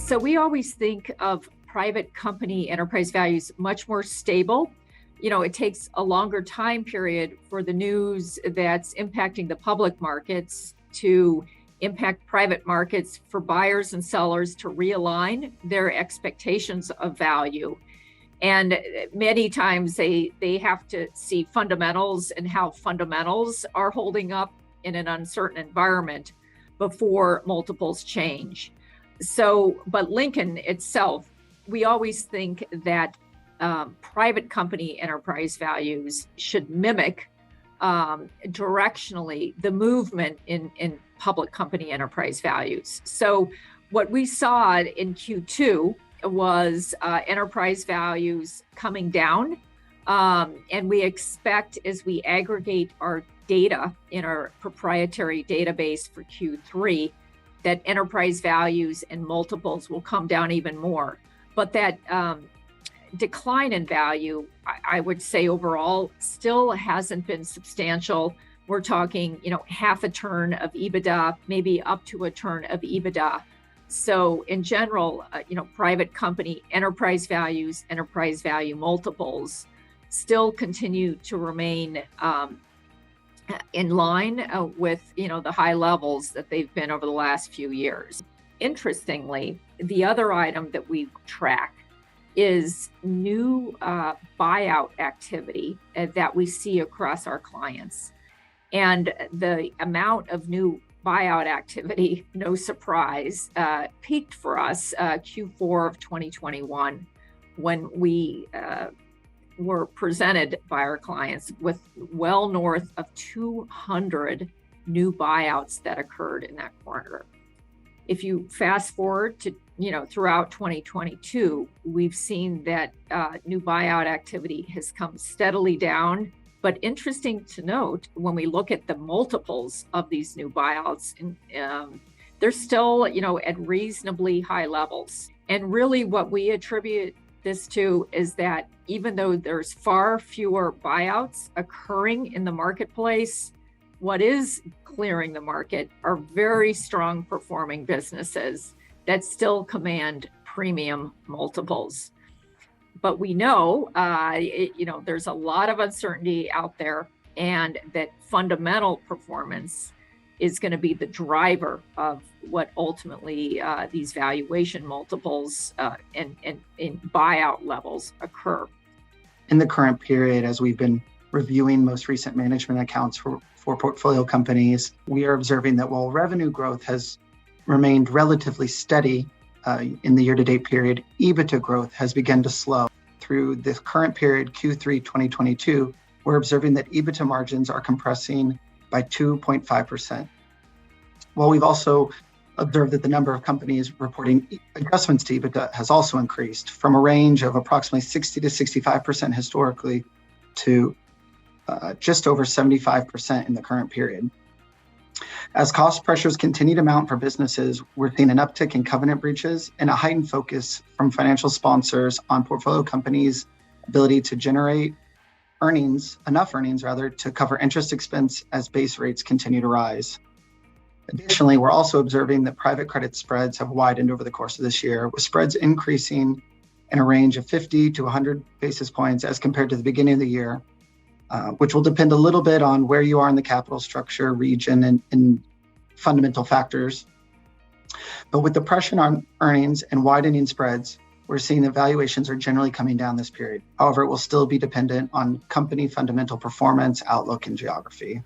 So we always think of private company enterprise values much more stable. It takes a longer time period for the news that's impacting the public markets to impact private markets, for buyers and sellers to realign their expectations of value. And many times they have to see fundamentals and how fundamentals are holding up in an uncertain environment before multiples change. So, but Lincoln itself, we always think that private company enterprise values should mimic directionally the movement in public company enterprise values. So what we saw in Q2 was enterprise values coming down. And we expect, as we aggregate our data in our proprietary database for Q3, that enterprise values and multiples will come down even more. But that decline in value, I would say overall, still hasn't been substantial. We're talking, half a turn of EBITDA, maybe up to a turn of EBITDA. So in general, private company enterprise values, enterprise value multiples still continue to remain in line with, the high levels that they've been over the last few years. Interestingly, the other item that we track is new buyout activity that we see across our clients. And the amount of new buyout activity, no surprise, peaked for us Q4 of 2021 when we were presented by our clients with well north of 200 new buyouts that occurred in that quarter. If you fast forward to, throughout 2022, we've seen that new buyout activity has come steadily down. But interesting to note, when we look at the multiples of these new buyouts, they're still, at reasonably high levels. And really what we attribute this to is that even though there's far fewer buyouts occurring in the marketplace, what is clearing the market are very strong performing businesses that still command premium multiples. But we know, there's a lot of uncertainty out there, and that fundamental performance is going to be the driver of what ultimately these valuation multiples and buyout levels occur. In the current period, as we've been reviewing most recent management accounts for portfolio companies, we are observing that while revenue growth has remained relatively steady in the year-to-date period, EBITDA growth has begun to slow. Through this current period, Q3 2022, we're observing that EBITDA margins are compressing by 2.5%. While we've also observed that the number of companies reporting adjustments to EBITDA has also increased from a range of approximately 60 to 65% historically to just over 75% in the current period. As cost pressures continue to mount for businesses, we're seeing an uptick in covenant breaches and a heightened focus from financial sponsors on portfolio companies' ability to generate enough earnings to cover interest expense as base rates continue to rise. Additionally, we're also observing that private credit spreads have widened over the course of this year, with spreads increasing in a range of 50 to 100 basis points as compared to the beginning of the year, which will depend a little bit on where you are in the capital structure, region, and fundamental factors. But with the pressure on earnings and widening spreads, we're seeing that valuations are generally coming down this period. However, it will still be dependent on company fundamental performance, outlook, and geography.